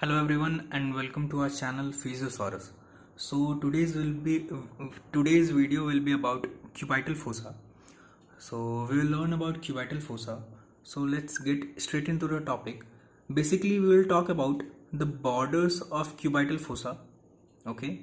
Hello everyone and welcome to our channel Physiosaurus. So today's video will be about cubital fossa. So we will learn about cubital fossa. So let's get straight into the topic. Basically we will talk about the borders of cubital fossa. Okay.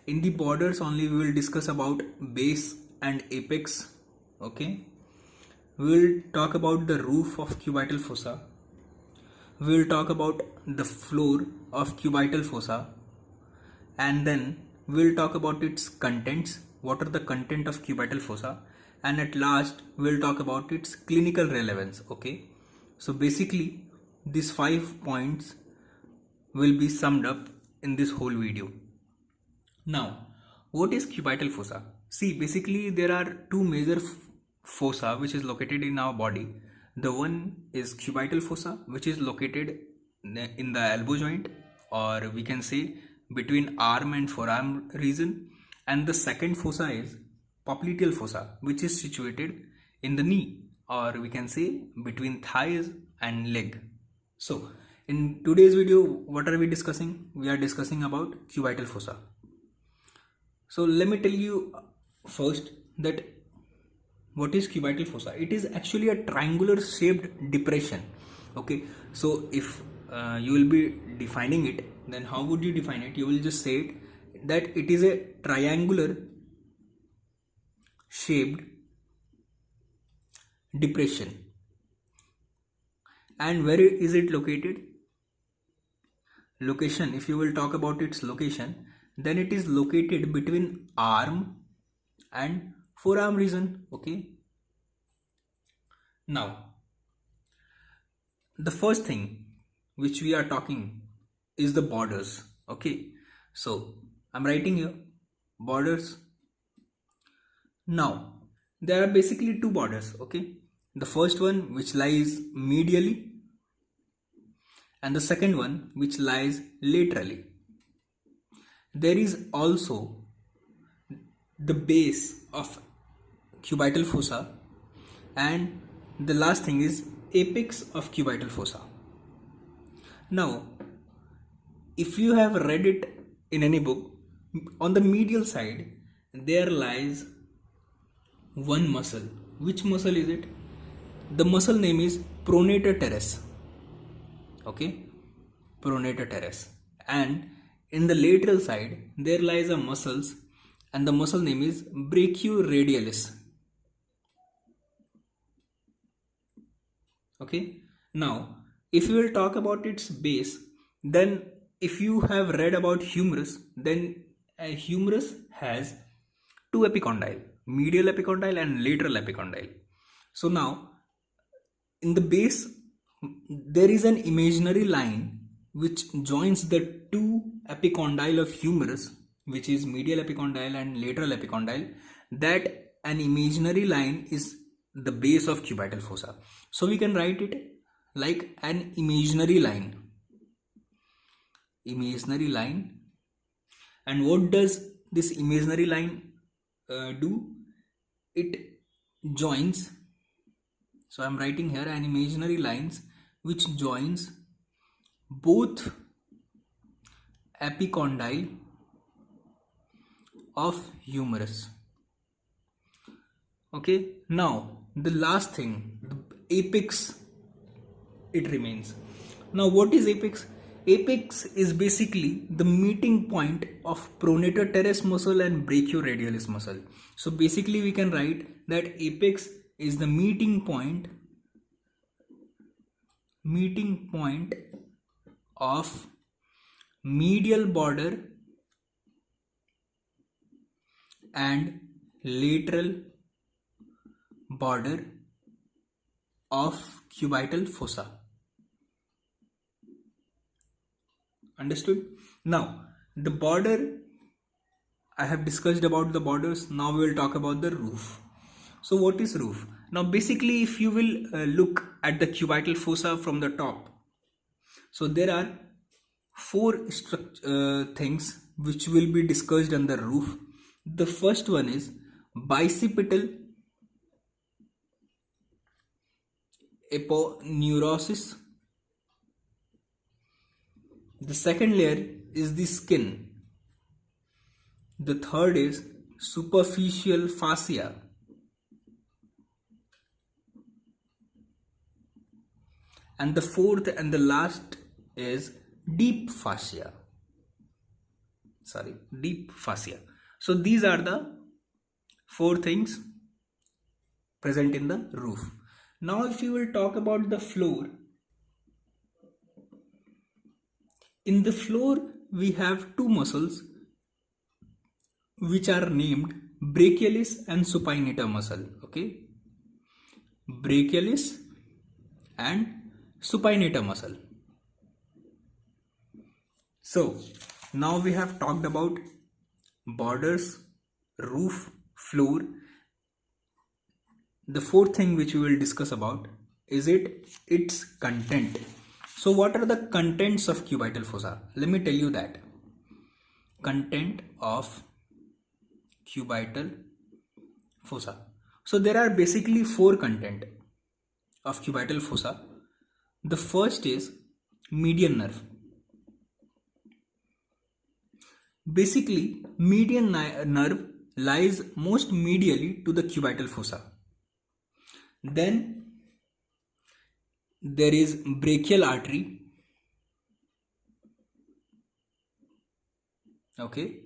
In the borders only we will discuss about base and apex. Okay. We will talk about the roof of cubital fossa. We will talk about the floor of cubital fossa, and then we will talk about its contents, what are the content of cubital fossa, and at last we will talk about its clinical relevance. Okay, so basically these 5 points will be summed up in this whole video. Now, what is cubital fossa? See, basically there are two major fossa which is located in our body. The one is cubital fossa, which is located in the elbow joint, or we can say between arm and forearm region. And the second fossa is popliteal fossa, which is situated in the knee, or we can say between thighs and leg. So, in today's video, what are we discussing? We are discussing about cubital fossa. So let me tell you first that what is cubital fossa. It is actually a triangular shaped depression. Okay, so if you will be defining it, then how would you define it? You will just say it that it is a triangular shaped depression. And where is it located? Location, if you will talk about its location, then it is located between arm and forearm region. Okay, now the first thing which we are talking is the borders. Okay, so I'm writing here borders. Now there are basically two borders. Okay, the first one which lies medially and the second one which lies laterally. There is also the base of cubital fossa, and the last thing is apex of cubital fossa. Now, if you have read it in any book, on the medial side there lies one muscle. Which muscle is it? The muscle name is pronator teres. Okay, pronator teres. And in the lateral side there lies a muscles, and the muscle name is brachioradialis. Okay, now if you will talk about its base, then if you have read about humerus, then a humerus has two epicondyle, medial epicondyle and lateral epicondyle. So now in the base there is an imaginary line which joins the two epicondyle of humerus, which is medial epicondyle and lateral epicondyle. That an imaginary line is the base of cubital fossa. So we can write it like an imaginary line. Imaginary line. And what does this imaginary line do? It joins. So I'm writing here an imaginary lines which joins both epicondyle of humerus. Okay, now the last thing, the apex, it remains. Now what is apex? Apex is basically the meeting point of pronator teres muscle and brachioradialis muscle. So basically we can write that apex is the meeting point of medial border and lateral border of cubital fossa. Understood? Now the border, I have discussed about the borders. Now we will talk about the roof. So what is roof? Now basically if you will look at the cubital fossa from the top, so there are four things which will be discussed on the roof. The first one is bicipital aponeurosis. The second layer is the skin. The third is superficial fascia. And the fourth and the last is deep fascia. Deep fascia. So these are the four things present in the roof. Now if you will talk about the floor, in the floor we have two muscles which are named brachialis and supinator muscle. Okay, brachialis and supinator muscle. So now we have talked about borders, roof, floor. The fourth thing which we will discuss about is its content. So what are the contents of cubital fossa? Let me tell you that. Content of cubital fossa. So there are basically four content of cubital fossa. The first is median nerve. Basically, median nerve lies most medially to the cubital fossa. Then there is brachial artery. Okay,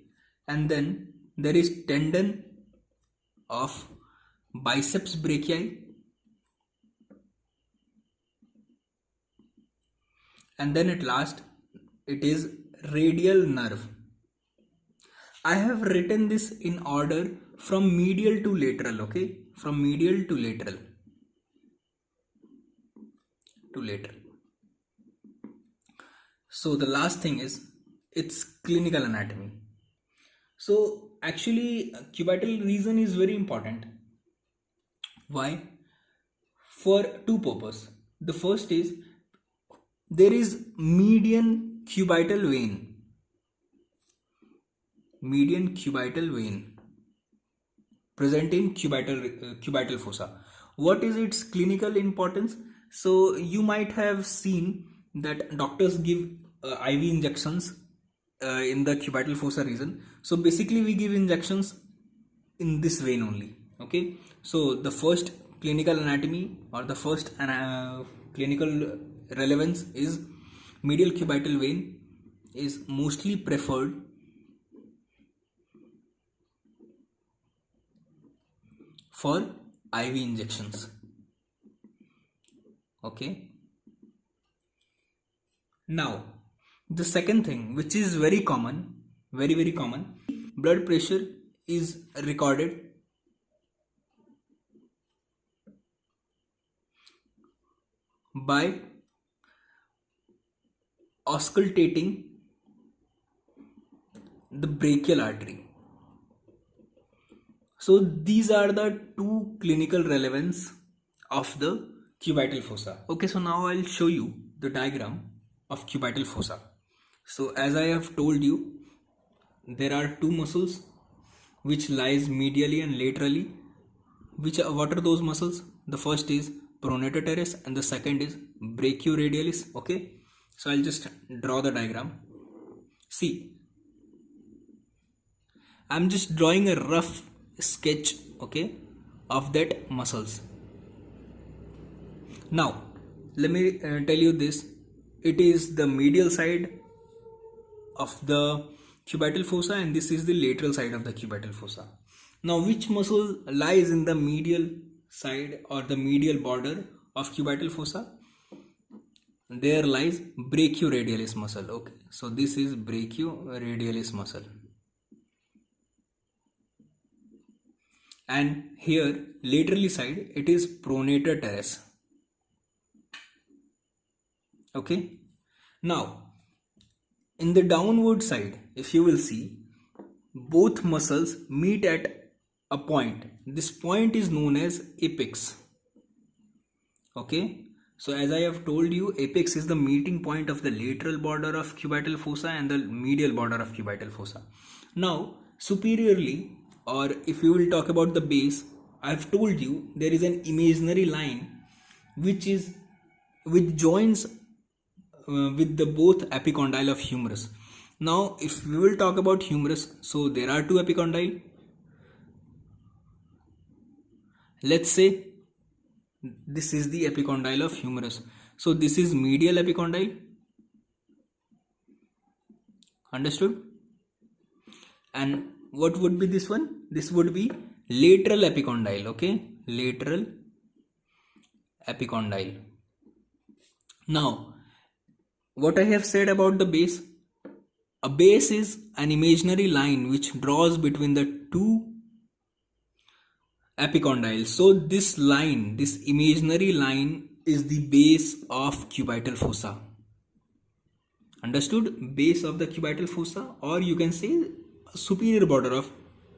and then there is tendon of biceps brachii, and then at last it is radial nerve. I have written this in order from medial to lateral. Okay, from medial to lateral. So the last thing is its clinical anatomy. So actually cubital region is very important. Why? For two purposes. The first is there is median cubital vein. Median cubital vein present in cubital fossa. What is its clinical importance? So you might have seen that doctors give IV injections in the cubital fossa region. So basically we give injections in this vein only. Okay, so the first clinical anatomy or the first clinical relevance is medial cubital vein is mostly preferred for IV injections. Okay, now the second thing which is very common, very common, blood pressure is recorded by auscultating the brachial artery. So these are the two clinical relevance of the cubital fossa. Okay, so now I'll show you the diagram of cubital fossa. So as I have told you, there are two muscles which lies medially and laterally. What are those muscles? The first is pronator teres and the second is brachioradialis. Okay, so I'll just draw the diagram. See, I'm just drawing a rough sketch, okay, of that muscles. Now let me tell you this. It is the medial side of the cubital fossa and this is the lateral side of the cubital fossa. Now which muscle lies in the medial side or the medial border of cubital fossa? There lies brachioradialis muscle. Okay, so this is brachioradialis muscle. And here laterally side it is pronator teres. Okay, now in the downward side, if you will see, both muscles meet at a point. This point is known as apex. Okay, so as I have told you, apex is the meeting point of the lateral border of cubital fossa and the medial border of cubital fossa. Now superiorly, or if you will talk about the base, I have told you there is an imaginary line which joins with the both epicondyle of humerus. Now if we will talk about humerus, so there are two epicondyle. Let's say this is the epicondyle of humerus. So this is medial epicondyle. Understood? And what would be this one? This would be lateral epicondyle. Okay, lateral epicondyle. Now what I have said about the base, a base is an imaginary line which draws between the two epicondyles. So this line, this imaginary line, is the base of cubital fossa. Understood? Base of the cubital fossa, or you can say superior border of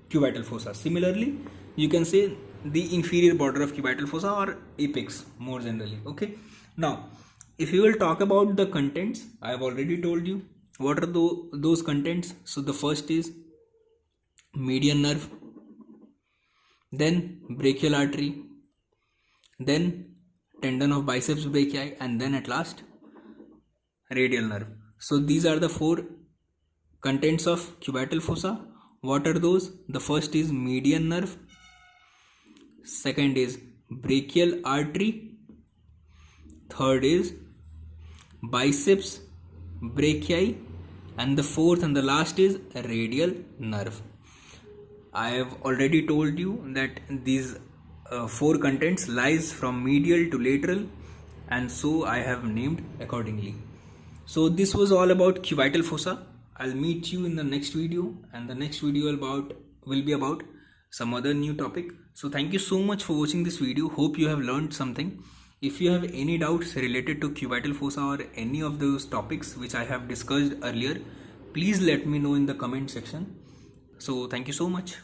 cubital fossa. Similarly, you can say the inferior border of cubital fossa or apex more generally. Okay. Now if you will talk about the contents, I have already told you what are those contents. So the first is median nerve, then brachial artery, then tendon of biceps brachii, and then at last radial nerve. So these are the four contents of cubital fossa. What are those? The first is median nerve, second is brachial artery, third is biceps brachii, and the fourth and the last is radial nerve. I have already told you that these four contents lies from medial to lateral, and so I have named accordingly. So this was all about cubital fossa. I'll meet you in the next video, and the next video will be about some other new topic. So thank you so much for watching this video. Hope you have learned something. If you have any doubts related to cubital fossa or any of those topics which I have discussed earlier, please let me know in the comment section. So thank you so much.